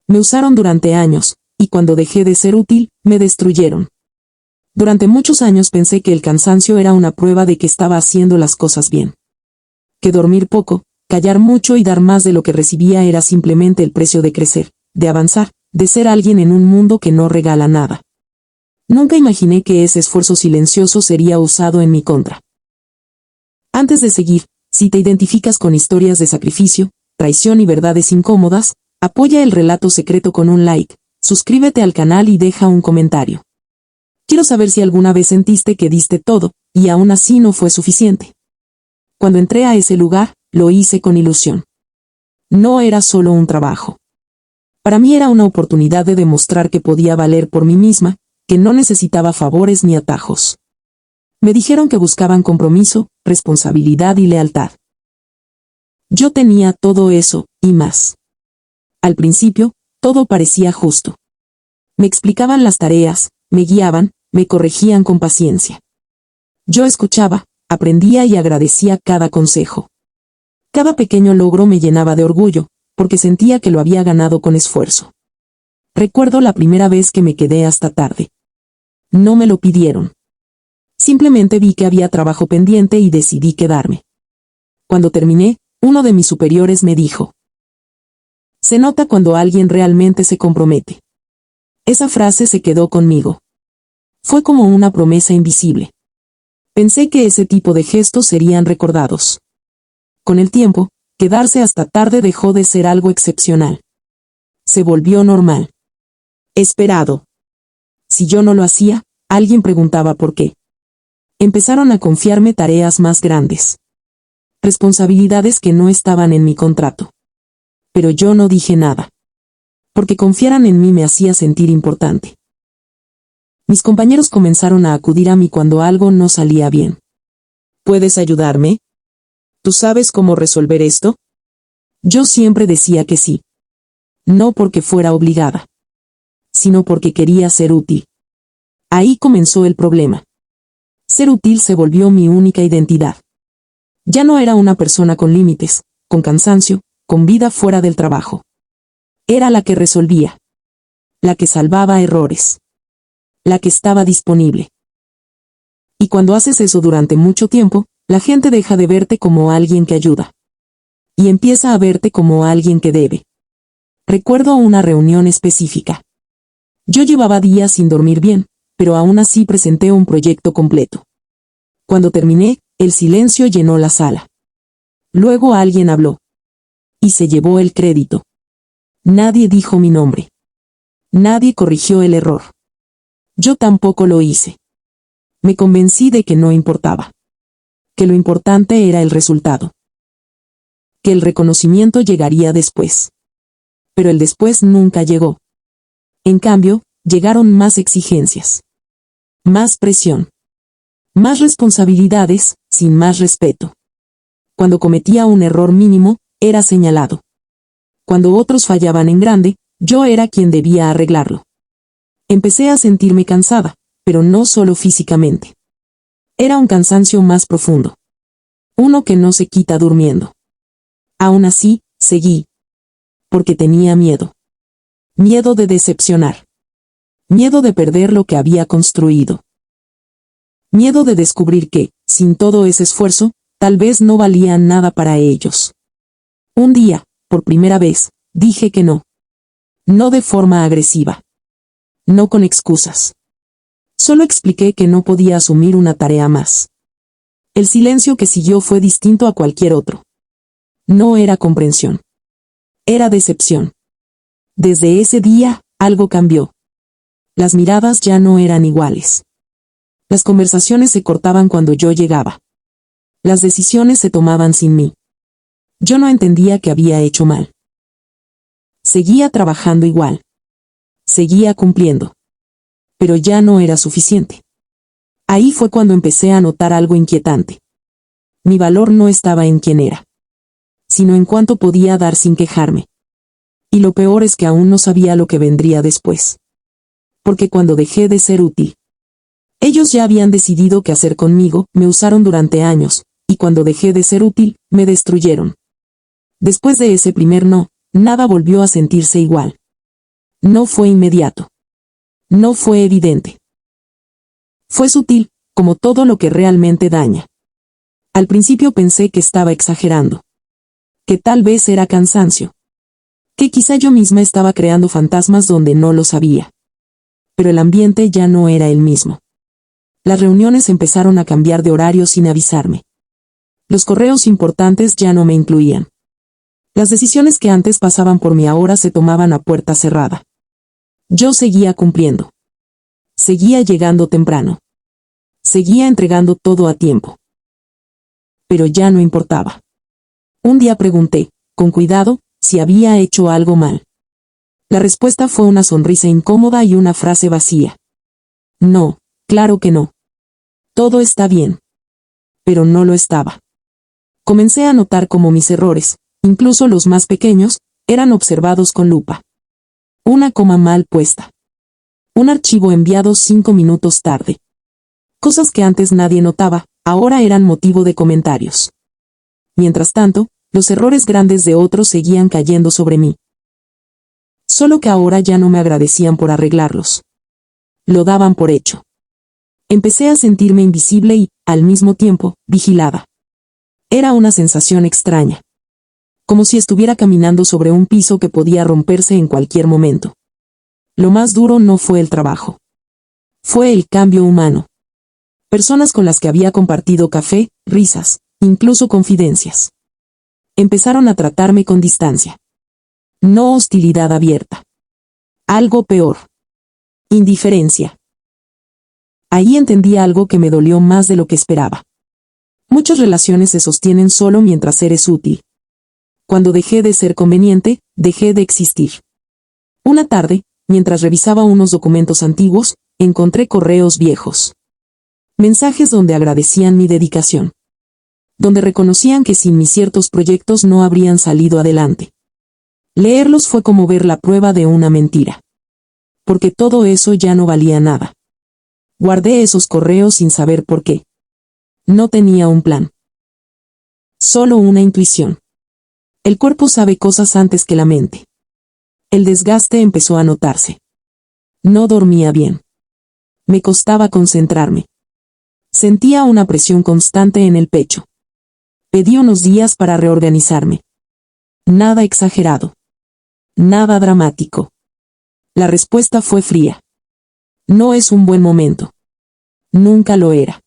Me usaron durante años, y cuando dejé de ser útil, me destruyeron. Durante muchos años pensé que el cansancio era una prueba de que estaba haciendo las cosas bien. Que dormir poco, callar mucho y dar más de lo que recibía era simplemente el precio de crecer, de avanzar, de ser alguien en un mundo que no regala nada. Nunca imaginé que ese esfuerzo silencioso sería usado en mi contra. Antes de seguir, si te identificas con historias de sacrificio, traición y verdades incómodas, apoya el relato secreto con un like, suscríbete al canal y deja un comentario. Quiero saber si alguna vez sentiste que diste todo, y aún así no fue suficiente. Cuando entré a ese lugar, lo hice con ilusión. No era solo un trabajo. Para mí era una oportunidad de demostrar que podía valer por mí misma, que no necesitaba favores ni atajos. Me dijeron que buscaban compromiso, responsabilidad y lealtad. Yo tenía todo eso, y más. Al principio, todo parecía justo. Me explicaban las tareas, me guiaban, me corregían con paciencia. Yo escuchaba, aprendía y agradecía cada consejo. Cada pequeño logro me llenaba de orgullo, porque sentía que lo había ganado con esfuerzo. Recuerdo la primera vez que me quedé hasta tarde. No me lo pidieron. Simplemente vi que había trabajo pendiente y decidí quedarme. Cuando terminé, uno de mis superiores me dijo: "Se nota cuando alguien realmente se compromete". Esa frase se quedó conmigo. Fue como una promesa invisible. Pensé que ese tipo de gestos serían recordados. Con el tiempo, quedarse hasta tarde dejó de ser algo excepcional. Se volvió normal. Esperado. Si yo no lo hacía, alguien preguntaba por qué. Empezaron a confiarme tareas más grandes. Responsabilidades que no estaban en mi contrato. Pero yo no dije nada. Porque confiaran en mí me hacía sentir importante. Mis compañeros comenzaron a acudir a mí cuando algo no salía bien. ¿Puedes ayudarme? ¿Tú sabes cómo resolver esto? Yo siempre decía que sí. No porque fuera obligada, sino porque quería ser útil. Ahí comenzó el problema. Ser útil se volvió mi única identidad. Ya no era una persona con límites, con cansancio, con vida fuera del trabajo. Era la que resolvía. La que salvaba errores. La que estaba disponible. Y cuando haces eso durante mucho tiempo, la gente deja de verte como alguien que ayuda. Y empieza a verte como alguien que debe. Recuerdo una reunión específica. Yo llevaba días sin dormir bien, pero aún así presenté un proyecto completo. Cuando terminé, el silencio llenó la sala. Luego alguien habló. Y se llevó el crédito. Nadie dijo mi nombre. Nadie corrigió el error. Yo tampoco lo hice. Me convencí de que no importaba. Que lo importante era el resultado. Que el reconocimiento llegaría después. Pero el después nunca llegó. En cambio, llegaron más exigencias. Más presión. Más responsabilidades, sin más respeto. Cuando cometía un error mínimo, era señalado. Cuando otros fallaban en grande, yo era quien debía arreglarlo. Empecé a sentirme cansada, pero no solo físicamente. Era un cansancio más profundo. Uno que no se quita durmiendo. Aún así, seguí. Porque tenía miedo. Miedo de decepcionar. Miedo de perder lo que había construido. Miedo de descubrir que, sin todo ese esfuerzo, tal vez no valía nada para ellos. Un día, por primera vez, dije que no. No de forma agresiva. No con excusas. Solo expliqué que no podía asumir una tarea más. El silencio que siguió fue distinto a cualquier otro. No era comprensión. Era decepción. Desde ese día, algo cambió. Las miradas ya no eran iguales. Las conversaciones se cortaban cuando yo llegaba. Las decisiones se tomaban sin mí. Yo no entendía que había hecho mal. Seguía trabajando igual. Seguía cumpliendo. Pero ya no era suficiente. Ahí fue cuando empecé a notar algo inquietante. Mi valor no estaba en quién era, sino en cuánto podía dar sin quejarme. Y lo peor es que aún no sabía lo que vendría después. Porque cuando dejé de ser útil, ellos ya habían decidido qué hacer conmigo, me usaron durante años, y cuando dejé de ser útil, me destruyeron. Después de ese primer no, nada volvió a sentirse igual. No fue inmediato. No fue evidente. Fue sutil, como todo lo que realmente daña. Al principio pensé que estaba exagerando. Que tal vez era cansancio. Que quizá yo misma estaba creando fantasmas donde no lo sabía. Pero el ambiente ya no era el mismo. Las reuniones empezaron a cambiar de horario sin avisarme. Los correos importantes ya no me incluían. Las decisiones que antes pasaban por mí ahora se tomaban a puerta cerrada. Yo seguía cumpliendo. Seguía llegando temprano. Seguía entregando todo a tiempo. Pero ya no importaba. Un día pregunté, con cuidado, si había hecho algo mal. La respuesta fue una sonrisa incómoda y una frase vacía. No, claro que no. Todo está bien. Pero no lo estaba. Comencé a notar cómo mis errores, incluso los más pequeños, eran observados con lupa. Una coma mal puesta. Un archivo enviado 5 minutos tarde. Cosas que antes nadie notaba, ahora eran motivo de comentarios. Mientras tanto, los errores grandes de otros seguían cayendo sobre mí. Solo que ahora ya no me agradecían por arreglarlos. Lo daban por hecho. Empecé a sentirme invisible y, al mismo tiempo, vigilada. Era una sensación extraña. Como si estuviera caminando sobre un piso que podía romperse en cualquier momento. Lo más duro no fue el trabajo. Fue el cambio humano. Personas con las que había compartido café, risas, incluso confidencias. Empezaron a tratarme con distancia. No hostilidad abierta. Algo peor. Indiferencia. Ahí entendí algo que me dolió más de lo que esperaba. Muchas relaciones se sostienen solo mientras eres útil. Cuando dejé de ser conveniente, dejé de existir. Una tarde, mientras revisaba unos documentos antiguos, encontré correos viejos. Mensajes donde agradecían mi dedicación. Donde reconocían que sin mí ciertos proyectos no habrían salido adelante. Leerlos fue como ver la prueba de una mentira. Porque todo eso ya no valía nada. Guardé esos correos sin saber por qué. No tenía un plan. Solo una intuición. El cuerpo sabe cosas antes que la mente. El desgaste empezó a notarse. No dormía bien. Me costaba concentrarme. Sentía una presión constante en el pecho. Pedí unos días para reorganizarme. Nada exagerado. Nada dramático. La respuesta fue fría. No es un buen momento. Nunca lo era.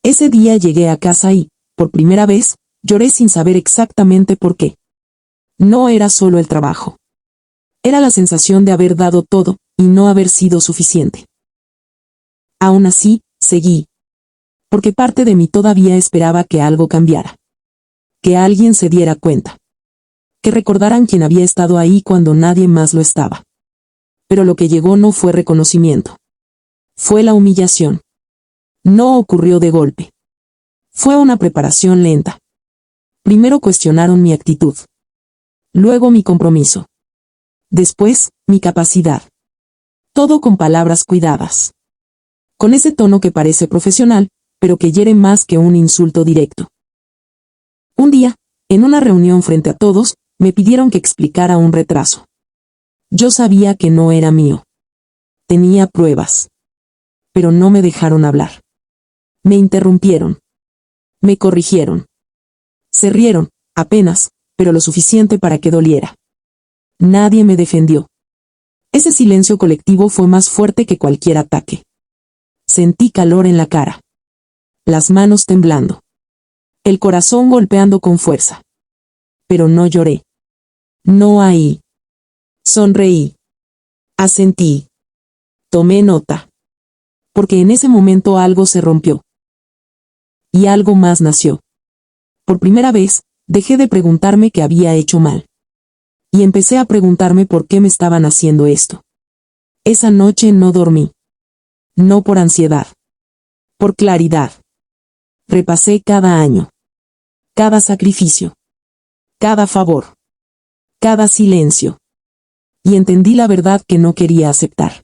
Ese día llegué a casa y, por primera vez, lloré sin saber exactamente por qué. No era solo el trabajo. Era la sensación de haber dado todo, y no haber sido suficiente. Aún así, seguí. Porque parte de mí todavía esperaba que algo cambiara. Que alguien se diera cuenta. Que recordaran quién había estado ahí cuando nadie más lo estaba. Pero lo que llegó no fue reconocimiento. Fue la humillación. No ocurrió de golpe. Fue una preparación lenta. Primero cuestionaron mi actitud. Luego mi compromiso. Después, mi capacidad. Todo con palabras cuidadas. Con ese tono que parece profesional, pero que hiere más que un insulto directo. Un día, en una reunión frente a todos, me pidieron que explicara un retraso. Yo sabía que no era mío. Tenía pruebas. Pero no me dejaron hablar. Me interrumpieron. Me corrigieron. Se rieron, apenas, pero lo suficiente para que doliera. Nadie me defendió. Ese silencio colectivo fue más fuerte que cualquier ataque. Sentí calor en la cara. Las manos temblando. El corazón golpeando con fuerza. Pero no lloré. No ahí. Sonreí. Asentí. Tomé nota. Porque en ese momento algo se rompió. Y algo más nació. Por primera vez, dejé de preguntarme qué había hecho mal. Y empecé a preguntarme por qué me estaban haciendo esto. Esa noche no dormí. No por ansiedad. Por claridad. Repasé cada año. Cada sacrificio. Cada favor. Cada silencio. Y entendí la verdad que no quería aceptar.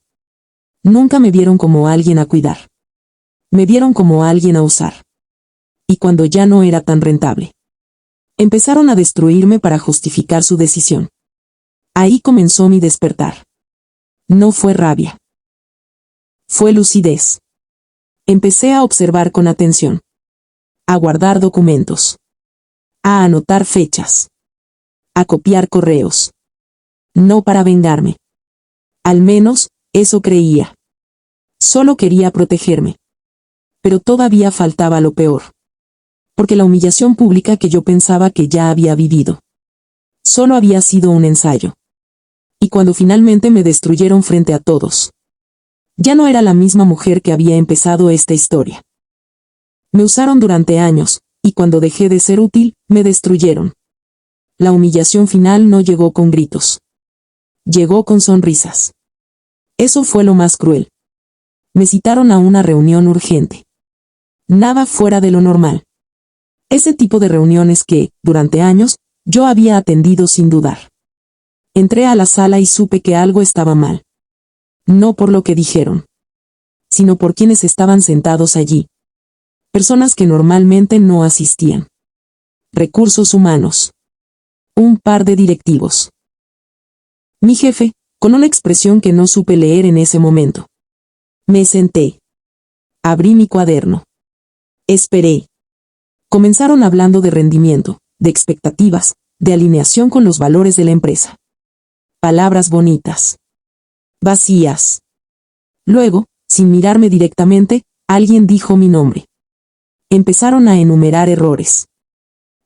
Nunca me vieron como alguien a cuidar. Me vieron como alguien a usar. Y cuando ya no era tan rentable, empezaron a destruirme para justificar su decisión. Ahí comenzó mi despertar. No fue rabia. Fue lucidez. Empecé a observar con atención. A guardar documentos. A anotar fechas. A copiar correos. No para vengarme. Al menos, eso creía. Solo quería protegerme. Pero todavía faltaba lo peor. Porque la humillación pública que yo pensaba que ya había vivido solo había sido un ensayo. Y cuando finalmente me destruyeron frente a todos, ya no era la misma mujer que había empezado esta historia. Me usaron durante años, y cuando dejé de ser útil, me destruyeron. La humillación final no llegó con gritos. Llegó con sonrisas. Eso fue lo más cruel. Me citaron a una reunión urgente. Nada fuera de lo normal. Ese tipo de reuniones que, durante años, yo había atendido sin dudar. Entré a la sala y supe que algo estaba mal. No por lo que dijeron, sino por quienes estaban sentados allí. Personas que normalmente no asistían. Recursos humanos. Un par de directivos. Mi jefe, con una expresión que no supe leer en ese momento. Me senté. Abrí mi cuaderno. Esperé. Comenzaron hablando de rendimiento, de expectativas, de alineación con los valores de la empresa. Palabras bonitas. Vacías. Luego, sin mirarme directamente, alguien dijo mi nombre. Empezaron a enumerar errores.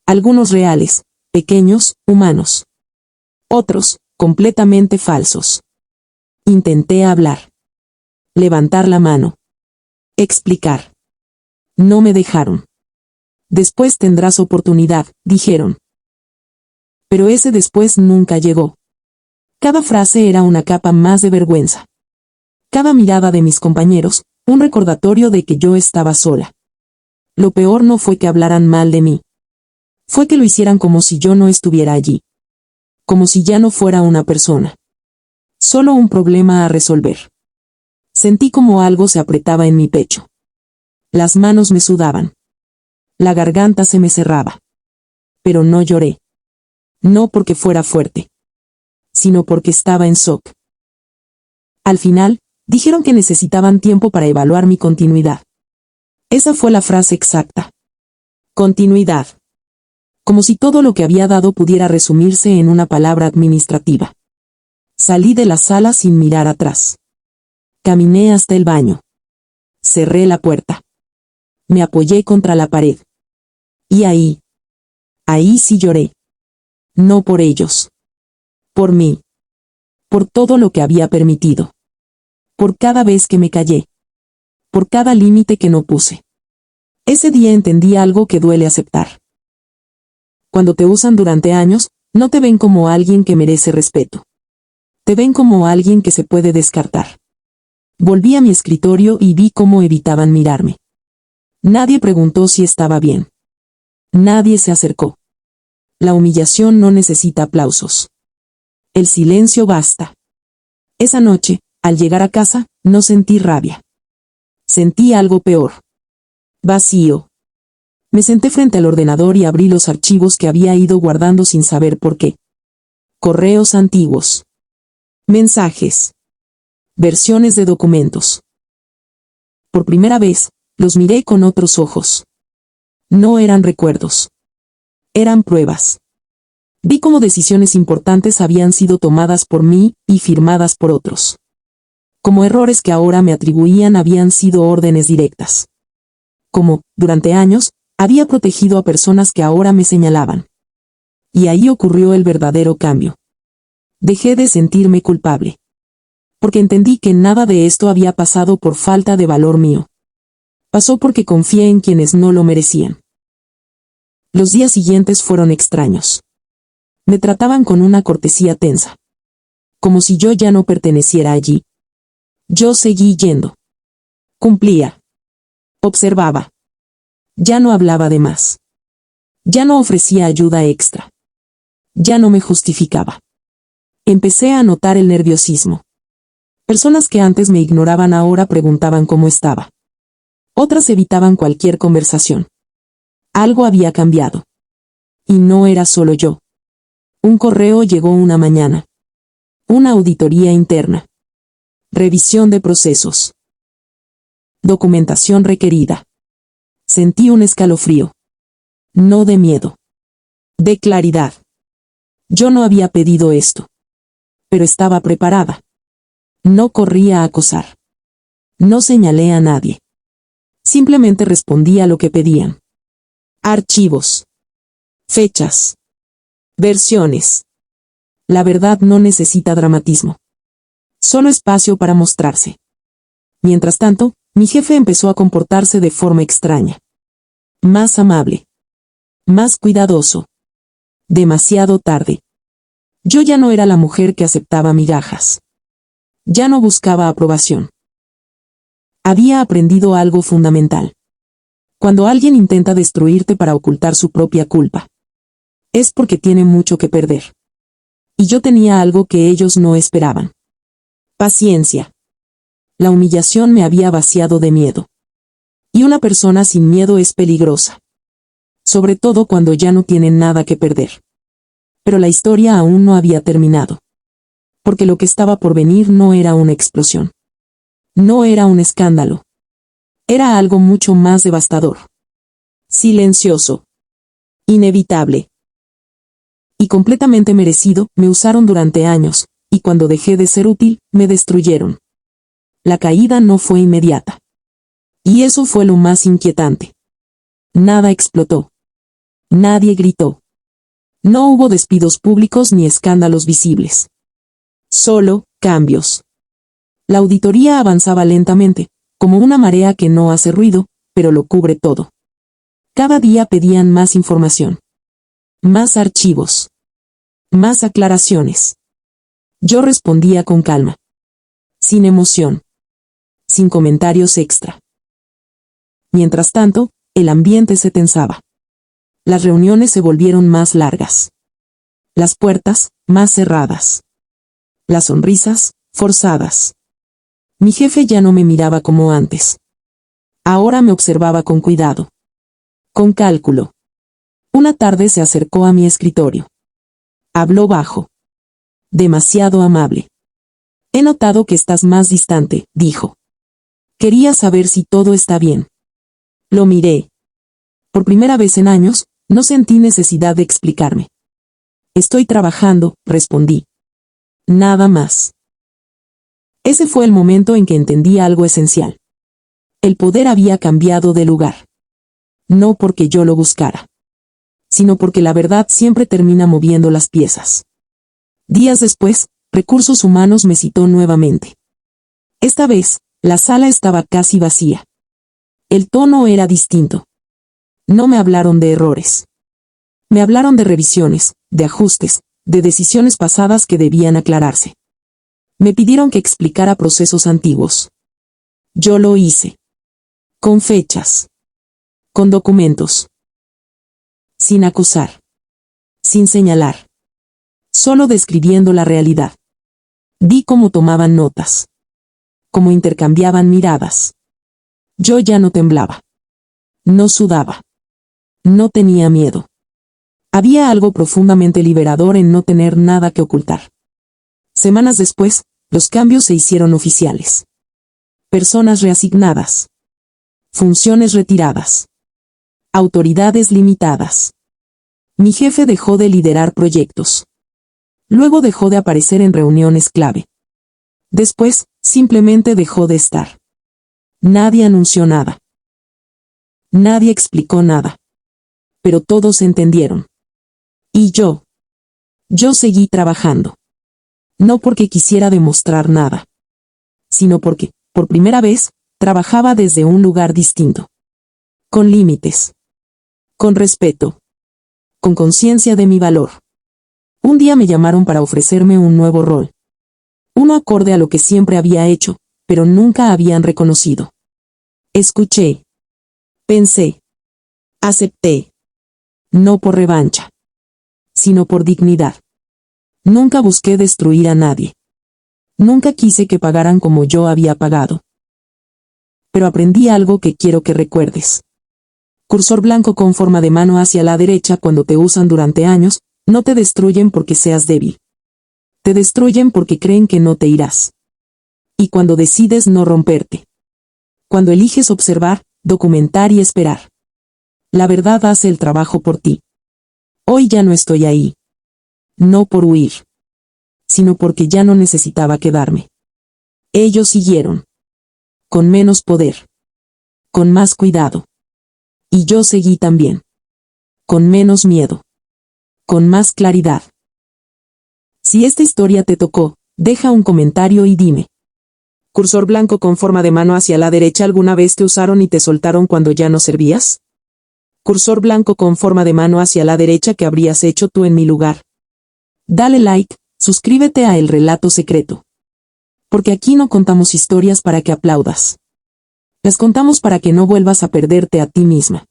Algunos reales, pequeños, humanos. Otros, completamente falsos. Intenté hablar. Levantar la mano. Explicar. No me dejaron. Después tendrás oportunidad, dijeron. Pero ese después nunca llegó. Cada frase era una capa más de vergüenza. Cada mirada de mis compañeros, un recordatorio de que yo estaba sola. Lo peor no fue que hablaran mal de mí. Fue que lo hicieran como si yo no estuviera allí. Como si ya no fuera una persona. Solo un problema a resolver. Sentí como algo se apretaba en mi pecho. Las manos me sudaban. La garganta se me cerraba. Pero no lloré. No porque fuera fuerte, sino porque estaba en shock. Al final, dijeron que necesitaban tiempo para evaluar mi continuidad. Esa fue la frase exacta. Continuidad. Como si todo lo que había dado pudiera resumirse en una palabra administrativa. Salí de la sala sin mirar atrás. Caminé hasta el baño. Cerré la puerta. Me apoyé contra la pared. Y ahí sí lloré. No por ellos. Por mí. Por todo lo que había permitido. Por cada vez que me callé. Por cada límite que no puse. Ese día entendí algo que duele aceptar. Cuando te usan durante años, no te ven como alguien que merece respeto. Te ven como alguien que se puede descartar. Volví a mi escritorio y vi cómo evitaban mirarme. Nadie preguntó si estaba bien. Nadie se acercó. La humillación no necesita aplausos. El silencio basta. Esa noche, al llegar a casa, no sentí rabia. Sentí algo peor. Vacío. Me senté frente al ordenador y abrí los archivos que había ido guardando sin saber por qué. Correos antiguos. Mensajes. Versiones de documentos. Por primera vez, los miré con otros ojos. No eran recuerdos. Eran pruebas. Vi cómo decisiones importantes habían sido tomadas por mí y firmadas por otros. Como errores que ahora me atribuían habían sido órdenes directas. Como, durante años, había protegido a personas que ahora me señalaban. Y ahí ocurrió el verdadero cambio. Dejé de sentirme culpable. Porque entendí que nada de esto había pasado por falta de valor mío. Pasó porque confié en quienes no lo merecían. Los días siguientes fueron extraños. Me trataban con una cortesía tensa. Como si yo ya no perteneciera allí. Yo seguí yendo. Cumplía. Observaba. Ya no hablaba de más. Ya no ofrecía ayuda extra. Ya no me justificaba. Empecé a notar el nerviosismo. Personas que antes me ignoraban ahora preguntaban cómo estaba. Otras evitaban cualquier conversación. Algo había cambiado. Y no era solo yo. Un correo llegó una mañana. Una auditoría interna. Revisión de procesos. Documentación requerida. Sentí un escalofrío. No de miedo. De claridad. Yo no había pedido esto. Pero estaba preparada. No corría a acosar. No señalé a nadie. Simplemente respondí a lo que pedían. Archivos. Fechas. Versiones. La verdad no necesita dramatismo. Solo espacio para mostrarse. Mientras tanto, mi jefe empezó a comportarse de forma extraña. Más amable. Más cuidadoso. Demasiado tarde. Yo ya no era la mujer que aceptaba migajas. Ya no buscaba aprobación. Había aprendido algo fundamental. Cuando alguien intenta destruirte para ocultar su propia culpa, es porque tiene mucho que perder. Y yo tenía algo que ellos no esperaban. Paciencia. La humillación me había vaciado de miedo. Y una persona sin miedo es peligrosa. Sobre todo cuando ya no tiene nada que perder. Pero la historia aún no había terminado. Porque lo que estaba por venir no era una explosión. No era un escándalo. Era algo mucho más devastador. Silencioso. Inevitable. Y completamente merecido. Me usaron durante años, y cuando dejé de ser útil, me destruyeron. La caída no fue inmediata. Y eso fue lo más inquietante. Nada explotó. Nadie gritó. No hubo despidos públicos ni escándalos visibles. Solo cambios. La auditoría avanzaba lentamente, como una marea que no hace ruido, pero lo cubre todo. Cada día pedían más información. Más archivos. Más aclaraciones. Yo respondía con calma. Sin emoción. Sin comentarios extra. Mientras tanto, el ambiente se tensaba. Las reuniones se volvieron más largas. Las puertas, más cerradas. Las sonrisas, forzadas. Mi jefe ya no me miraba como antes. Ahora me observaba con cuidado. Con cálculo. Una tarde se acercó a mi escritorio. Habló bajo. Demasiado amable. He notado que estás más distante, dijo. Quería saber si todo está bien. Lo miré. Por primera vez en años, no sentí necesidad de explicarme. Estoy trabajando, respondí. Nada más. Ese fue el momento en que entendí algo esencial. El poder había cambiado de lugar. No porque yo lo buscara, sino porque la verdad siempre termina moviendo las piezas. Días después, Recursos Humanos me citó nuevamente. Esta vez, la sala estaba casi vacía. El tono era distinto. No me hablaron de errores. Me hablaron de revisiones, de ajustes, de decisiones pasadas que debían aclararse. Me pidieron que explicara procesos antiguos. Yo lo hice. Con fechas. Con documentos. Sin acusar. Sin señalar. Solo describiendo la realidad. Vi cómo tomaban notas. Cómo intercambiaban miradas. Yo ya no temblaba. No sudaba. No tenía miedo. Había algo profundamente liberador en no tener nada que ocultar. Semanas después, los cambios se hicieron oficiales. Personas reasignadas. Funciones retiradas. Autoridades limitadas. Mi jefe dejó de liderar proyectos. Luego dejó de aparecer en reuniones clave. Después, simplemente dejó de estar. Nadie anunció nada. Nadie explicó nada. Pero todos entendieron. Y yo seguí trabajando. No porque quisiera demostrar nada, sino porque, por primera vez, trabajaba desde un lugar distinto. Con límites. Con respeto. Con conciencia de mi valor. Un día me llamaron para ofrecerme un nuevo rol. Uno acorde a lo que siempre había hecho, pero nunca habían reconocido. Escuché. Pensé. Acepté. No por revancha, sino por dignidad. Nunca busqué destruir a nadie. Nunca quise que pagaran como yo había pagado. Pero aprendí algo que quiero que recuerdes. Cursor blanco con forma de mano hacia la derecha. Cuando te usan durante años, no te destruyen porque seas débil. Te destruyen porque creen que no te irás. Y cuando decides no romperte. Cuando eliges observar, documentar y esperar. La verdad hace el trabajo por ti. Hoy ya no estoy ahí. No por huir, sino porque ya no necesitaba quedarme. Ellos siguieron. Con menos poder. Con más cuidado. Y yo seguí también. Con menos miedo. Con más claridad. Si esta historia te tocó, deja un comentario y dime. ¿Cursor blanco con forma de mano hacia la derecha alguna vez te usaron y te soltaron cuando ya no servías? Cursor blanco con forma de mano hacia la derecha ¿qué habrías hecho tú en mi lugar? Dale like, suscríbete a El Relato Secreto. Porque aquí no contamos historias para que aplaudas. Las contamos para que no vuelvas a perderte a ti misma.